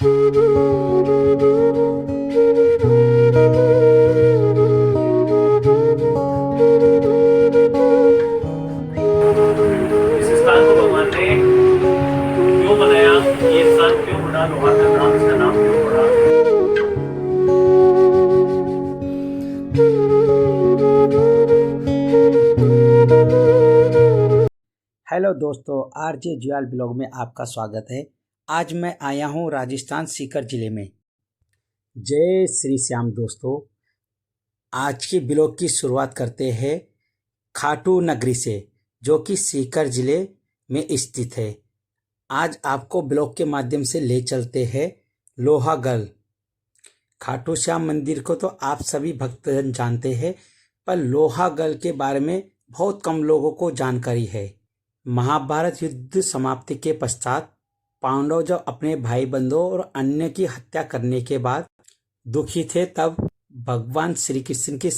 इस स्थान को भगवान ने क्यों बनाया, ये स्थान क्यों बना, लोहा का नाम, इसका नाम क्यों पड़ा? हेलो दोस्तों, आरजे ज्वाल ब्लॉग में आपका स्वागत है। आज मैं आया हूँ राजस्थान सीकर जिले में। जय श्री श्याम दोस्तों, आज की ब्लॉग की शुरुआत करते हैं खाटू नगरी से, जो कि सीकर जिले में स्थित है। आज आपको ब्लॉग के माध्यम से ले चलते हैं लोहागढ़। खाटू श्याम मंदिर को तो आप सभी भक्तजन जानते हैं, पर लोहागढ़ के बारे में बहुत कम लोगों को जानकारी है। महाभारत युद्ध समाप्ति के पश्चात पांडव जब अपने भाई बंधुओं और अन्य की हत्या करने के बाद दुखी थे, तब भगवान श्री कृष्ण की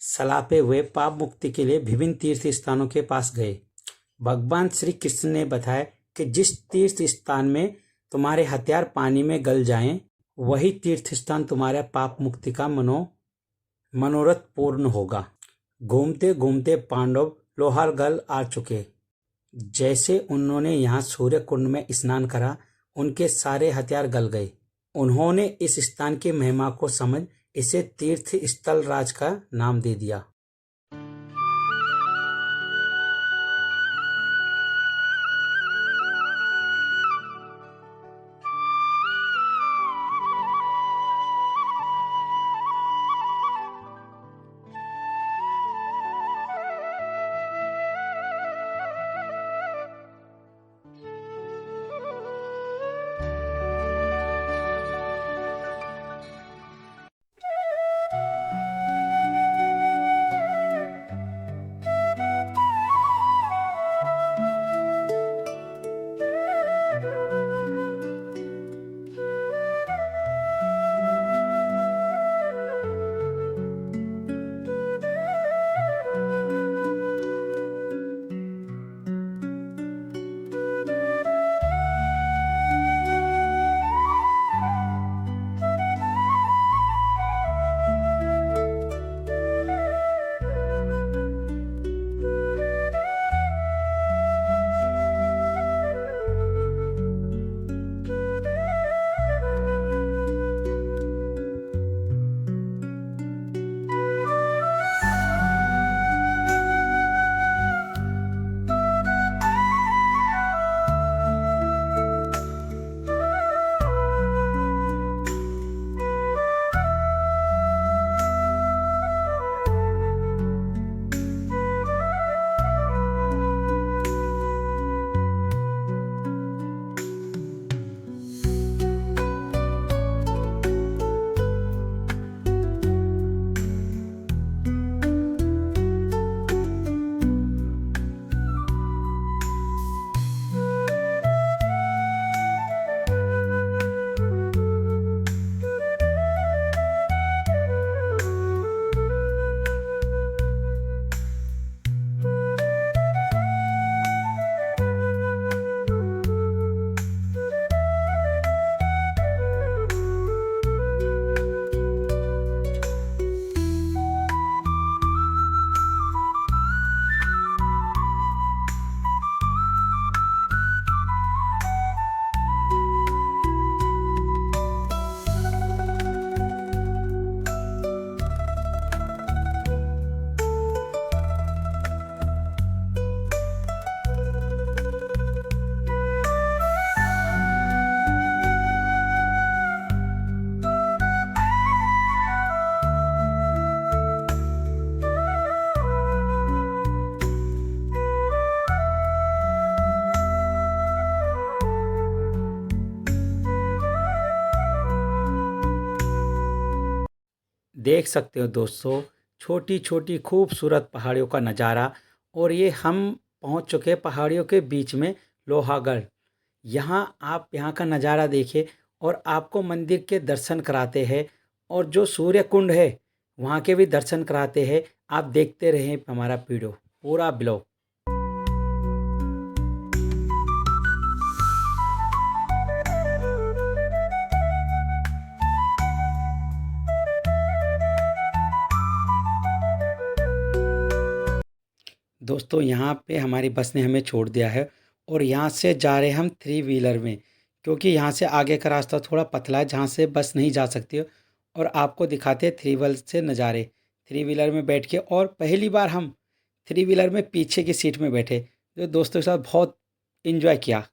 सलाह पे वे पाप मुक्ति के लिए विभिन्न तीर्थ स्थानों के पास गए। भगवान श्री कृष्ण ने बताया कि जिस तीर्थ स्थान में तुम्हारे हथियार पानी में गल जाएं, वही तीर्थ स्थान तुम्हारे पाप मुक्ति का मनोरथ पूर्ण होगा। घूमते घूमते पांडव लोहागढ़ आ चुके। जैसे उन्होंने यहाँ सूर्य कुंड में स्नान करा, उनके सारे हथियार गल गए। उन्होंने इस स्थान की महिमा को समझ इसे तीर्थ स्थल राज का नाम दे दिया। देख सकते हो दोस्तों, छोटी छोटी खूबसूरत पहाड़ियों का नज़ारा। और ये हम पहुंच चुके हैं पहाड़ियों के बीच में, लोहागढ़। आप यहाँ का नज़ारा देखिए और आपको मंदिर के दर्शन कराते हैं, और जो सूर्य कुंड है वहाँ के भी दर्शन कराते हैं। आप देखते रहें हमारा वीडियो, पूरा ब्लॉग। दोस्तों यहाँ पे हमारी बस ने हमें छोड़ दिया है और यहाँ से जा रहे हम 3 व्हीलर में, क्योंकि यहाँ से आगे का रास्ता थोड़ा पतला है जहाँ से बस नहीं जा सकती। और आपको दिखाते हैं 3 व्हीलर से नज़ारे। 3 व्हीलर में बैठ के, और पहली बार हम 3 व्हीलर में पीछे की सीट में बैठे, जो दोस्तों के साथ बहुत इन्जॉय किया।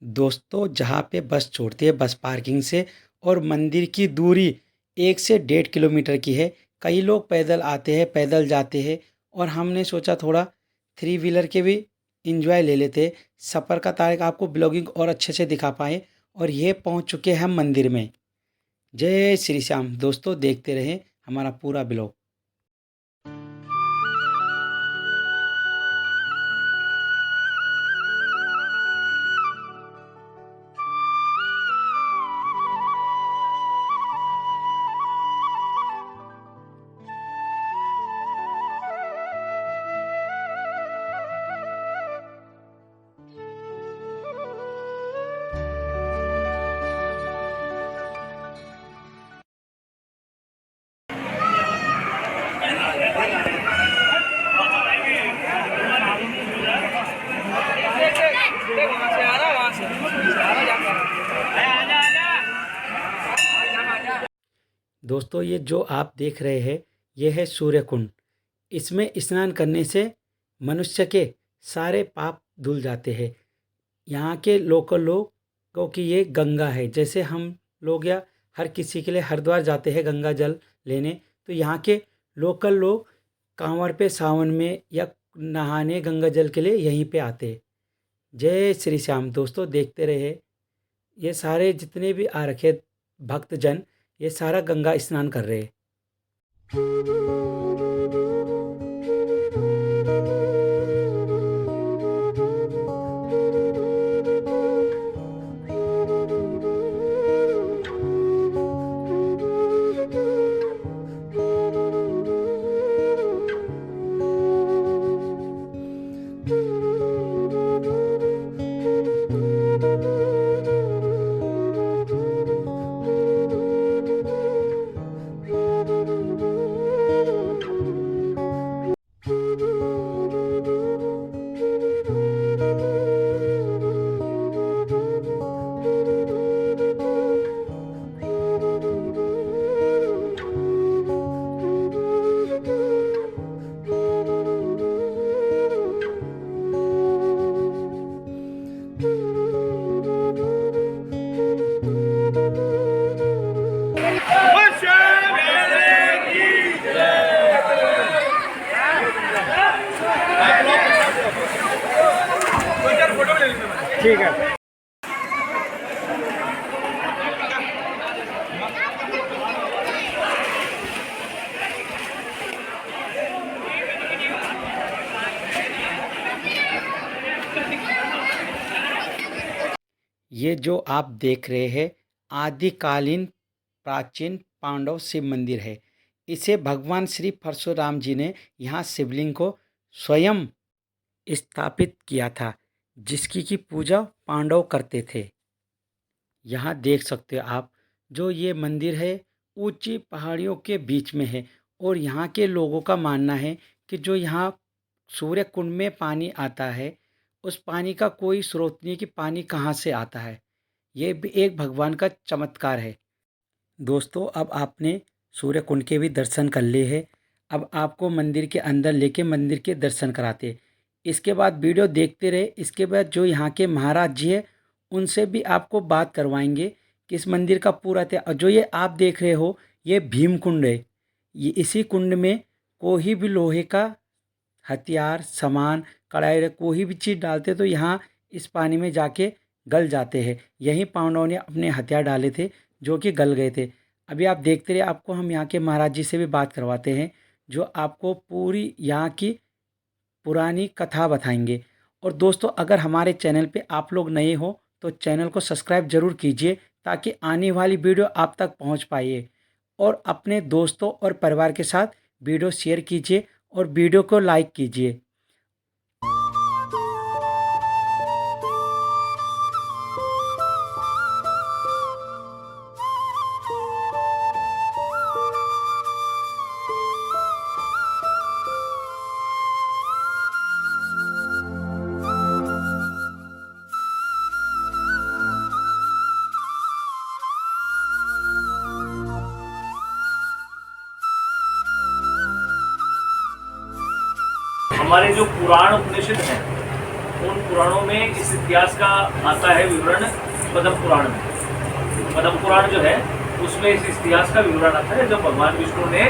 दोस्तों जहाँ पे बस छोड़ती है बस पार्किंग से और मंदिर की दूरी 1 से 1.5 किलोमीटर की है। कई लोग पैदल आते हैं, पैदल जाते हैं, और हमने सोचा थोड़ा 3 व्हीलर के भी इंजॉय ले लेते। सफ़र का तारीख आपको ब्लॉगिंग और अच्छे से दिखा पाए। और ये पहुँच चुके हैं हम मंदिर में। जय श्री श्याम। दोस्तों देखते रहें हमारा पूरा ब्लॉग। दोस्तों ये जो आप देख रहे हैं ये है सूर्य कुंड। इसमें स्नान करने से मनुष्य के सारे पाप धुल जाते हैं। यहाँ के लोकल लोगों की ये गंगा है। जैसे हम लोग या हर किसी के लिए हरिद्वार जाते हैं गंगा जल लेने, तो यहाँ के लोकल लोग कांवड़ पे सावन में या नहाने गंगा जल के लिए यहीं पे आते हैं। जय श्री श्याम। दोस्तों देखते रहे, ये सारे जितने भी आ रखे भक्तजन ये सारा गंगा स्नान कर रहे हैं। ठीक है। ये जो आप देख रहे हैं आदिकालीन प्राचीन पांडव शिव मंदिर है। इसे भगवान श्री परशुराम जी ने यहाँ शिवलिंग को स्वयं स्थापित किया था। जिसकी की पूजा पांडव करते थे। यहाँ देख सकते हो आप, जो ये मंदिर है ऊंची पहाड़ियों के बीच में है और यहाँ के लोगों का मानना है कि जो यहाँ सूर्य कुंड में पानी आता है, उस पानी का कोई स्रोत नहीं कि पानी कहाँ से आता है। ये भी एक भगवान का चमत्कार है। दोस्तों, अब आपने सूर्य कुंड के भी दर्शन कर लिए हैं। अब आपको मंदिर के अंदर लेके मंदिर के दर्शन कराते हैं। इसके बाद वीडियो देखते रहे। इसके बाद जो यहाँ के महाराज जी है, उनसे भी आपको बात करवाएंगे कि इस मंदिर का पूरा इतिहास। जो ये आप देख रहे हो, ये भीम कुंड है। ये इसी कुंड में कोई भी लोहे का हथियार, सामान, कढ़ाई, कोई भी चीज़ डालते तो यहाँ इस पानी में जाके गल जाते हैं। यहीं पांडवों ने अपने हथियार डाले थे जो कि गल गए थे। अभी आप देखते रहिए, आपको हम यहाँ के महाराज जी से भी बात करवाते हैं जो आपको पूरी यहाँ की पुरानी कथा बताएंगे। और दोस्तों, अगर हमारे चैनल पे आप लोग नए हो तो चैनल को सब्सक्राइब ज़रूर कीजिए ताकि आने वाली वीडियो आप तक पहुँच पाए। और अपने दोस्तों और परिवार के साथ वीडियो शेयर कीजिए और वीडियो को लाइक कीजिए। हमारे जो पुराण उपनिषद हैं, उन पुराणों में इस इतिहास का आता है विवरण पद्म पुराण में। पद्म पुराण जो है उसमें इस इतिहास का विवरण आता है जब भगवान विष्णु ने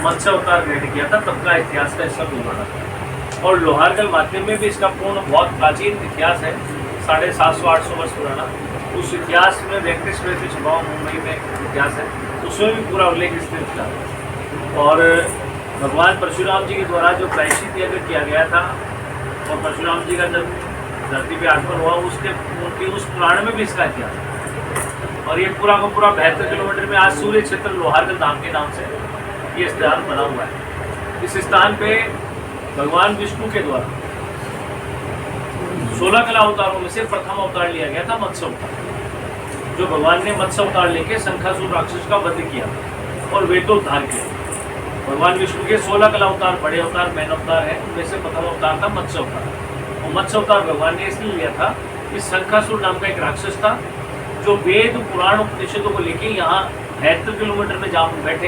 मत्स्य अवतार ग्रहण किया था, तब का इतिहास का इसका विवरण आता है। और लोहारगल माध्यम में भी इसका पूर्ण बहुत प्राचीन इतिहास है, 750-800 वर्ष पुराना। उस इतिहास में वेंकटेश में छपाओ मुंबई में इतिहास है, उसमें भी पूरा उल्लेख इस का है। और भगवान परशुराम जी के द्वारा जो प्रायश्चित यज्ञ किया गया था और परशुराम जी का जब धरती पे आगमन हुआ, उनके उस पुराण में भी इसका इतिहास है। और ये पूरा का पूरा 72 किलोमीटर में आज सूर्य क्षेत्र लोहारगल धाम के नाम से ये स्थान बना हुआ है। इस स्थान पे भगवान विष्णु के द्वारा 16 कला अवतारों में से प्रथम अवतार लिया गया था मत्स्य अवतार, जो भगवान ने मत्स्य अवतार लेके शंखासुर राक्षस का वध किया और वेदोद्धार किया। भगवान विष्णु के 16 कला अवतार, बड़े अवतार, मैन अवतार है, उनमें से प्रथम अवतार था मत्स्य अवतार। और मत्स्य अवतार भगवान ने इसलिए लिया था कि शंखासुर नाम का एक राक्षस था जो वेद पुराण उपनिषदों को लेके यहाँ 72 किलोमीटर में जहाँ बैठे,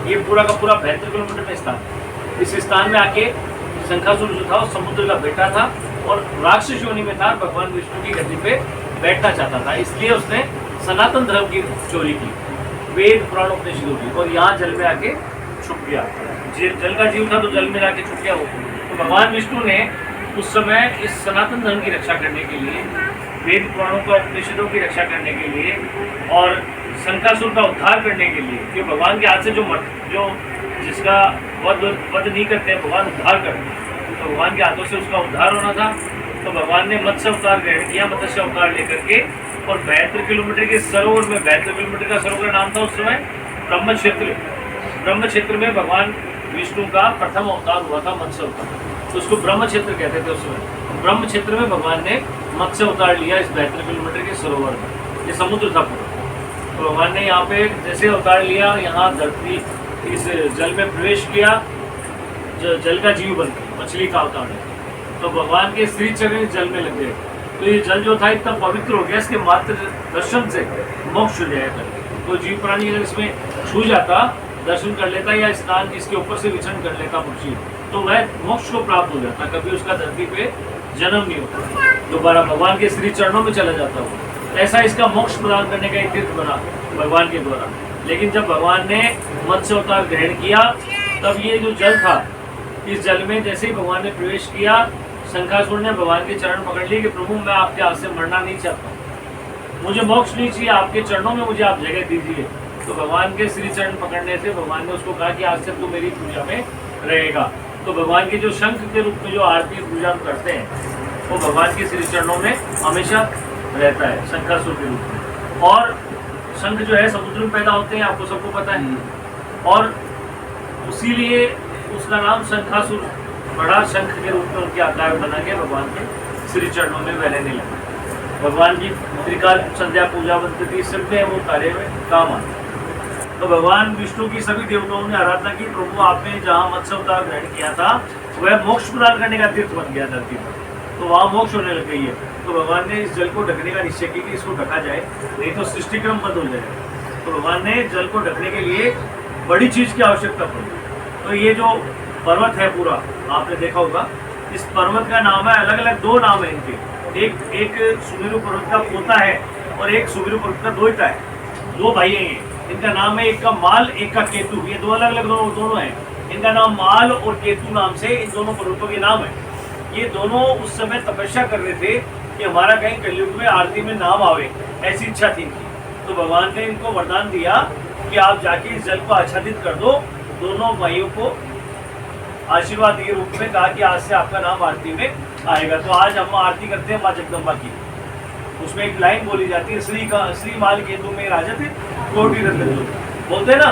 ये पूरा का पूरा 72 किलोमीटर में स्थान। इस स्थान में आके शंखासुर जो था वो समुद्र का बेटा था और राक्षस योनि में था, भगवान विष्णु की गद्दी पे बैठना चाहता था। इसलिए उसने सनातन धर्म की चोरी की, वेद पुराण उपनिषदों की, और यहाँ जल में आके छुप गया। जल का जीव था तो जल में जाके छुप गया वो। तो भगवान विष्णु ने उस समय इस सनातन धर्म की रक्षा करने के लिए, वेद पुराणों का उपनिषदों की रक्षा करने के लिए और शंखासुर का उद्धार करने के लिए, कि भगवान के हाथ से जो जिसका वध नहीं करते भगवान उद्धार करते हैं, तो भगवान के हाथों से उसका उद्धार होना था। तो भगवान ने मत्स्य अवतार ग्रहण किया, मत्स्य अवतार लेकर के, और 72 किलोमीटर के सरोवर में, 72 किलोमीटर का सरोवर का नाम था उस समय ब्रह्म क्षेत्र। ब्रह्म क्षेत्र में भगवान विष्णु का प्रथम अवतार हुआ था मत्स्य अवतार, तो उसको ब्रह्म क्षेत्र कहते थे उस समय। ब्रह्म क्षेत्र में भगवान ने मत्स्य अवतार लिया इस 72 किलोमीटर के सरोवर में। ये समुद्र था पूरा। तो भगवान ने यहाँ पे जैसे अवतार लिया, यहाँ धरती इस जल में प्रवेश किया, जल का जीव बन गया, मछली का अवतार है। तो भगवान के श्री चरण जल में लग गए। तो ये जल जो था इतना पवित्र हो गया, इसके मात्र दर्शन से मोक्ष हो जाया करता। तो जीव प्राणी अगर इसमें छू जाता, दर्शन कर लेता या स्नान इसके ऊपर से विचरण कर लेता पक्षी, तो वह मोक्ष को प्राप्त हो जाता, कभी उसका धरती पे जन्म नहीं होता, दोबारा भगवान के श्री चरणों में चला जाता हो। ऐसा इसका मोक्ष प्रदान करने का एक तीर्थ बना भगवान के द्वारा। लेकिन जब भगवान ने मत्स्य अवतार ग्रहण किया, तब ये जो जल था, इस जल में जैसे ही भगवान ने प्रवेश किया, शंखासुर ने भगवान के चरण पकड़ लिए कि प्रभु मैं आपके हाथ से मरना नहीं चाहता, मुझे मोक्ष नहीं चाहिए, आपके चरणों में मुझे आप जगह दीजिए। तो भगवान के श्री चरण पकड़ने से भगवान ने उसको कहा कि आज से तू मेरी पूजा में रहेगा। तो भगवान के जो शंख के रूप में जो आरती पूजा करते हैं, वो भगवान के श्री चरणों में हमेशा रहता है शंखासुर के रूप में। और शंख जो है समुद्र में पैदा होते हैं, आपको सबको पता है, और इसीलिए उसका नाम शंखासुर, बड़ा शंख के रूप में उनके आकार बना के भगवान के श्री चरणों में बहने लगे। भगवान की त्रिकाल संध्या पूजा बनती थी, सब में वो कार्य में काम आते। तो भगवान विष्णु की सभी देवताओं ने आराधना की, प्रभु आपने जहाँ मत्स्य अवतार ग्रहण किया था वह मोक्ष प्रदान करने का तीर्थ बन गया धरती पर, तो वहाँ मोक्ष होने लग गई है। तो भगवान ने इस जल को ढकने का निश्चय किया कि इसको ढका जाए, नहीं तो सृष्टि क्रम बंद हो जाएगा। तो भगवान ने जल को ढकने के लिए बड़ी चीज की आवश्यकता पड़ी। तो ये जो पर्वत है पूरा आपने देखा होगा, इस पर्वत का नाम है, अलग अलग दो नाम है इनके। एक सुमेरु पर्वत का पोता है और एक सुमेरु पर्वत का दोहिता है, दो भाई हैं ये। इनका नाम है, एक का माल एक का केतु, ये दो अलग अलग दोनों हैं। इनका नाम माल और केतु नाम से इन दोनों पर्वतों के नाम है। ये दोनों उस समय तपस्या कर रहे थे कि हमारा कहीं कलयुग में आरती में नाम आवे, ऐसी इच्छा थी इनकी। तो भगवान ने इनको वरदान दिया कि आप जाके इस जल को आच्छादित कर दो। दोनों भाइयों को आशीर्वाद के रूप में कहा कि आज से आपका नाम आरती में आएगा। तो आज हम आरती करते हैं माँ जगदम्बा की। उसमें एक लाइन बोली जाती है, श्री माल केतु में राजत कोटि रत्न बोलते हैं ना।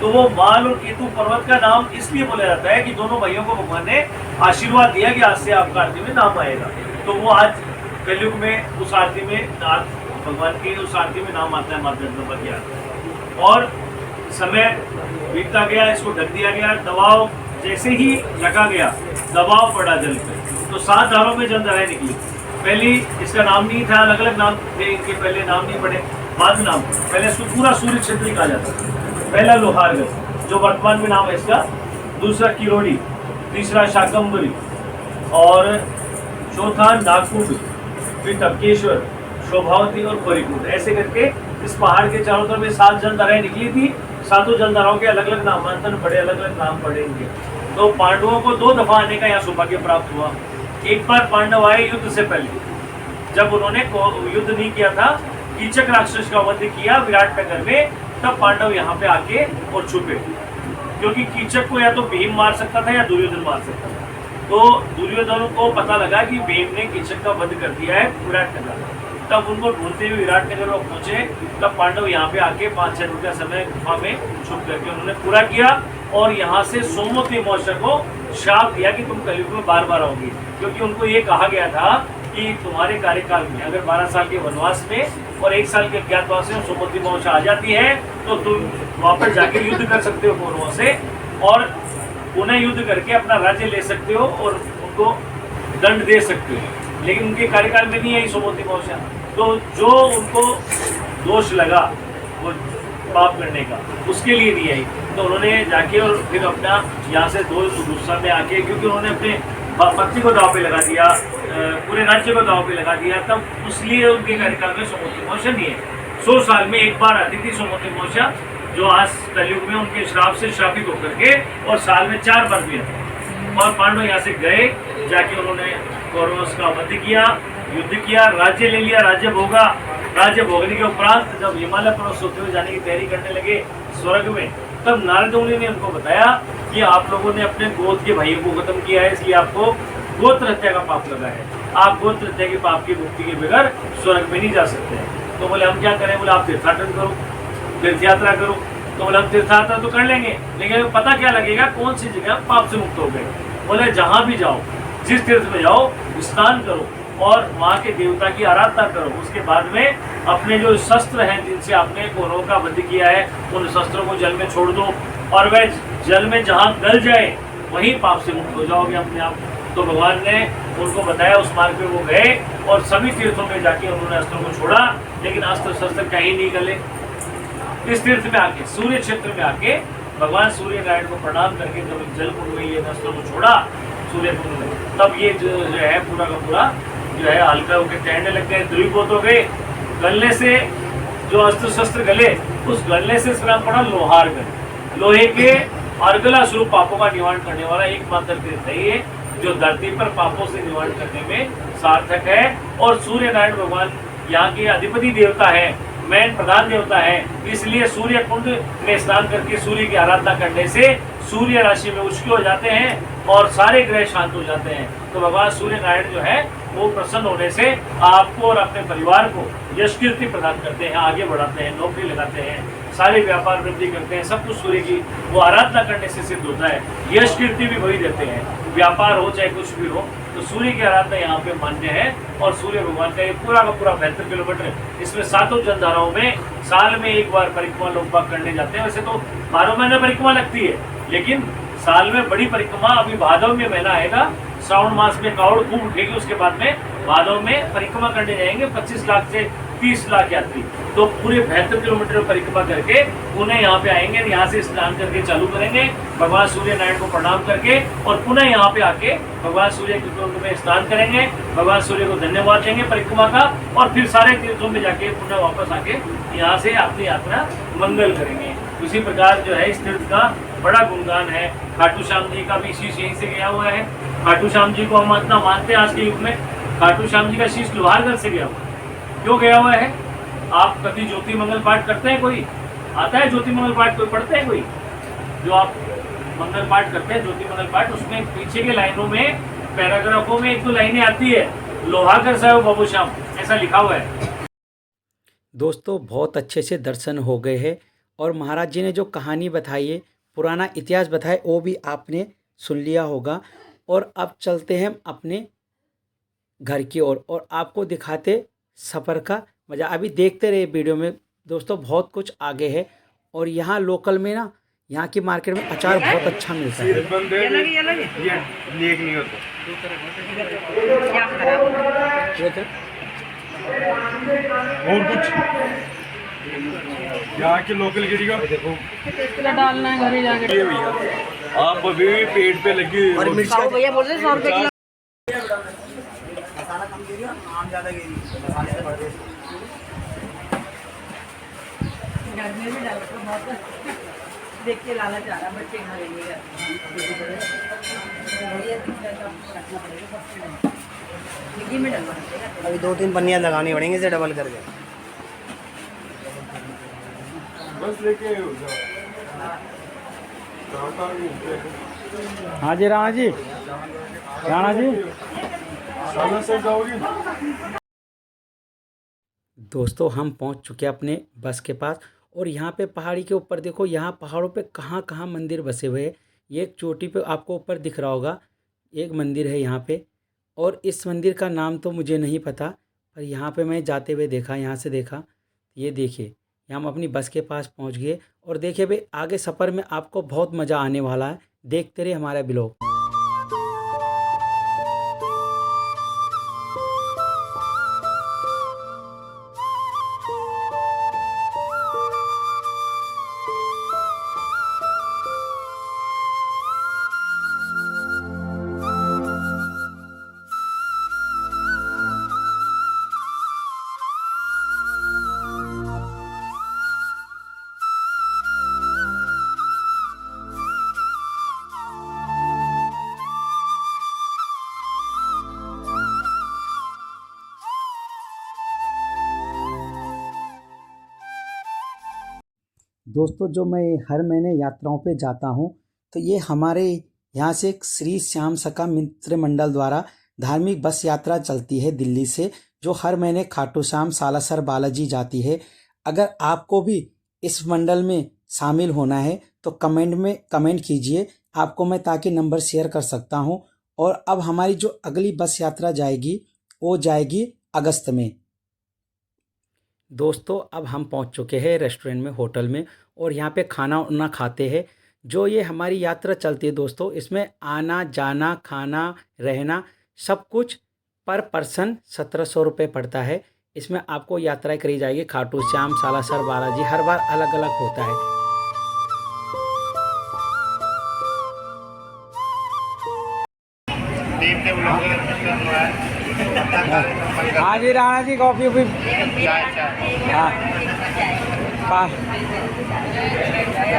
तो वो माल और केतु पर्वत का नाम इसलिए बोला जाता है कि दोनों भाइयों को भगवान ने आशीर्वाद दिया कि आज से आपका आरती में नाम आएगा। तो वो आज कलयुग में उस आरती में भगवान की उस आरती में नाम आता है माता जगदम्बा की आरती। और समय बीतता गया, इसको ढक दिया गया, दबाव जैसे ही रखा गया दबाव पड़ा जल पे, तो 7 धारों में जल धाराएं निकली। पहली इसका नाम नहीं था, अलग अलग नाम थे इनके, पहले नाम नहीं पड़े, बाद में नाम। पहले इसको पूरा सूर्य क्षेत्र कहा जाता था। पहला लोहारगढ़ जो वर्तमान में नाम है इसका, दूसरा किरोड़ी, तीसरा शाकंभरी और चौथा नागकुंड, फिर टपकेश्वर, शोभावती और खोरीकुंड। ऐसे करके इस पहाड़ के चारों तरफ में 7 जलधाराएं निकली थी। 7 जलधाराओं के अलग अलग नामांतरण पड़े, अलग अलग नाम पड़े इनके। तो पांडवों को 2 दफा आने का यहाँ सौभाग्य प्राप्त हुआ। एक बार पांडव आए युद्ध से पहले, जब उन्होंने युद्ध नहीं किया था, कीचक राक्षस का वध किया विराटनगर में, तब पांडव यहाँ पे आके और छुपे, क्योंकि कीचक को या तो भीम मार सकता था या दुर्योधन मार सकता था। तो दुर्योधन को पता लगा कि भीम ने कीचक का वध कर दिया है विराटनगर, तब उनको ढूंढते हुए विराटनगर में पहुंचे। तब पांडव यहाँ पे आके 5-6 दिन का समय गुफा में छुप करके उन्होंने पूरा किया और यहाँ से सोमवती अमावस्या को श्राप दिया कि तुम कलयुग में बार बार आओगी, क्योंकि उनको ये कहा गया था कि तुम्हारे कार्यकाल में अगर 12 साल के वनवास में और 1 साल के अज्ञातवास में सोमवती अमावस्या आ जाती है तो तुम वापस जाके युद्ध कर सकते हो कौरवों से और पुनः युद्ध करके अपना राज्य ले सकते हो और उनको दंड दे सकते हो। लेकिन उनके कार्यकाल में नहीं आई सोमवती अमावस्या, तो जो उनको दोष लगा वो पाप करने का, उसके लिए नहीं आई। तो उन्होंने जाके और फिर अपना यहाँ से गुस्सा में आके, क्योंकि उन्होंने अपने पत्नी को दाव पे लगा दिया, पूरे राज्य को दाव पे लगा दिया, तब इसलिए उनके कार्यकाल में सोमवती अमावस्या नहीं है। 100 साल में एक बार आती थी सोमवती अमावस्या, जो आज कलयुग में उनके श्राप से श्रापित होकर के और साल में 4 बार भी आती। और पांडव यहाँ से गए, जाके उन्होंने कौरवों का वध किया, युद्ध किया, राज्य ले लिया, राज्य भोगा। राज्य भोगने के उपरांत जब हिमालय पर्वत होते हुए जाने की तैयारी करने लगे स्वर्ग में, तब नारद मुनि ने उनको बताया कि आप लोगों ने अपने गोत्र के भाइयों को खत्म किया है, इसलिए आपको गोत्र हत्या का पाप लगा है। आप गोत्र हत्या के पाप की मुक्ति के बगैर स्वर्ग में नहीं जा सकते। तो बोले हम क्या करें? बोले आप तीर्थाटन करो, तीर्थ यात्रा करो। तो बोले हम तीर्थ यात्रा तो कर लेंगे, लेकिन पता क्या लगेगा कौन सी जगह पाप से मुक्त हो गए। बोले जहाँ भी जाओ, जिस तीर्थ में जाओ, स्नान करो और वहाँ के देवता की आराधना करो। उसके बाद में अपने जो शस्त्र हैं जिनसे आपने कौरवों का वध किया है, उन शस्त्रों को जल में छोड़ दो और वह जल में जहाँ गल जाए वहीं पाप से मुक्त हो जाओगे अपने आप। तो भगवान ने उनको बताया, उस मार्ग पे वो गए और सभी तीर्थों में जाके उन्होंने अस्त्रों को छोड़ा, लेकिन अस्त्र शस्त्र कहीं नहीं गले। इस तीर्थ में आके, सूर्य क्षेत्र में आके भगवान सूर्य नारायण को प्रणाम करके जब जल कुंड में ये अस्त्रों को छोड़ा सूर्य कुंड में, तब ये जो है पूरा का पूरा जो है हल्का होकर तैरने लग गए, द्रवीभूत हो गए। गलने से जो अस्त्र शस्त्र गले, उस गलने से नाम पड़ा लोहारगढ़। लोहे के अर्गला स्वरूप पापों का निवारण करने वाला एकमात्र तीर्थ है ये, जो धरती पर पापों से निवारण करने में सार्थक है। और सूर्य नारायण भगवान यहाँ के अधिपति देवता है, मैन प्रधान देवता है, इसलिए सूर्य कुंड में स्नान करके सूर्य की आराधना करने से सूर्य राशि में उचके हो जाते हैं और सारे ग्रह शांत हो जाते हैं। तो भगवान सूर्य नारायण जो है वो प्रसन्न होने से आपको और अपने परिवार को यश कीर्ति प्रदान करते हैं, आगे बढ़ाते हैं, नौकरी लगाते हैं, सारे व्यापार वृद्धि करते हैं। सब कुछ सूर्य की वो आराधना करने से सिद्ध होता है। यश कीर्ति भी वही देते हैं, व्यापार हो चाहे कुछ भी हो, तो तो सूर्य की आराधना यहाँ पे मान्य है। और सूर्य भगवान का ये पूरा का पूरा 72 किलोमीटर, इसमें 7 जलधाराओं में साल में एक बार परिक्रमा लोग बाग करने जाते हैं। वैसे तो 12 महीने परिक्रमा लगती है, लेकिन साल में बड़ी परिक्रमा अभी भादव में महीना आएगा, श्रावण मास में कावड़ खूब उठेगी, उसके बाद में भादव में परिक्रमा करने जाएंगे 25 लाख से 30 लाख यात्री। तो पूरे 72 किलोमीटर परिक्रमा करके पुनः यहाँ पे आएंगे, यहाँ से स्नान करके चालू करेंगे, भगवान सूर्य नारायण को प्रणाम करके, और पुनः यहाँ पे आके भगवान सूर्य के कुंड में स्नान करेंगे, भगवान सूर्य को धन्यवाद देंगे परिक्रमा का, और फिर सारे तीर्थों में जाके पुनः वापस आके यहाँ से अपनी यात्रा मंगल करेंगे। उसी प्रकार जो है इस तीर्थ का बड़ा गुणगान है। खाटू श्याम जी का भी शीश यहीं से गया हुआ है। खाटू श्याम जी को हम इतना मानते हैं आज के युग में, खाटू श्याम जी का शीश लोहारगढ़ से गया हुआ है। क्यों गया हुआ है? आप कभी ज्योति मंगल पाठ करते हैं? कोई आता है ज्योति मंगल पाठ? कोई पढ़ते हैं? कोई जो आप मंगल पाठ करते हैं, ज्योति मंगल पाठ, उसमें पीछे के लाइनों में पैराग्राफों में 1-2 लाइनें आती है, लोहारगढ़ साहिब बाबू श्याम, ऐसा लिखा हुआ है। दोस्तों बहुत अच्छे से दर्शन हो गए हैं, और महाराज जी ने जो कहानी बताई है, पुराना इतिहास बताया, वो भी आपने सुन लिया होगा। और अब चलते हैं अपने घर की ओर, और आपको दिखाते सफ़र का मज़ा। अभी देखते रहे वीडियो में दोस्तों, बहुत कुछ आगे है। और यहाँ लोकल में ना, यहाँ की मार्केट में अचार बहुत अच्छा मिलता है। और कुछ यहाँ के लोकल गिरी का देखो डालना है घरे जाके भैया। आप अभी भी पेट पे लगी और मिर्च का भैया बोल रहे 100 रुपए किलो। मसाला कम गिरी, आम ज्यादा गिरी, मसाले से बढ़ गए। घर में भी डाल तो बहुत देख के लालच आ रहा, बच्चे खा लेंगे। अभी 2-3 पन्नियाँ लगानी पड़ेंगी इसे डबल करके। बस लेके हाँ जी राणा जी, राणा जी दोस्तों हम पहुंच चुके हैं अपने बस के पास। और यहाँ पे पहाड़ी के ऊपर देखो, यहाँ पहाड़ों पे कहाँ कहाँ मंदिर बसे हुए हैं। ये एक चोटी पे आपको ऊपर दिख रहा होगा, एक मंदिर है यहाँ पे। और इस मंदिर का नाम तो मुझे नहीं पता, पर यहाँ पे मैं जाते हुए देखा, यहाँ से देखा। ये देखिए, हम अपनी बस के पास पहुँच गए। और देखिए भाई, आगे सफ़र में आपको बहुत मज़ा आने वाला है। देखते रहिए हमारा ब्लॉग। दोस्तों जो मैं हर महीने यात्राओं पे जाता हूँ, तो ये हमारे यहाँ से एक श्री श्याम सखा मित्र मंडल द्वारा धार्मिक बस यात्रा चलती है दिल्ली से, जो हर महीने खाटू श्याम सालासर बालाजी जाती है। अगर आपको भी इस मंडल में शामिल होना है तो कमेंट में कमेंट कीजिए, आपको मैं ताकि नंबर शेयर कर सकता हूँ। और अब हमारी जो अगली बस यात्रा जाएगी वो जाएगी अगस्त में। दोस्तों अब हम पहुंच चुके हैं रेस्टोरेंट में, होटल में, और यहाँ पे खाना वाना खाते हैं। जो ये हमारी यात्रा चलती है दोस्तों, इसमें आना जाना खाना रहना सब कुछ पर पर्सन 1700 रुपये पड़ता है। इसमें आपको यात्राएं करी जाएगी खाटू श्याम सालासर बालाजी, हर बार अलग अलग होता है। हाँ जी राणा जी, कॉफी वॉफी हाँ।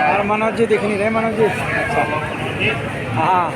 और मनोज जी दिख नहीं रहे, मनोज जी अच्छा हाँ।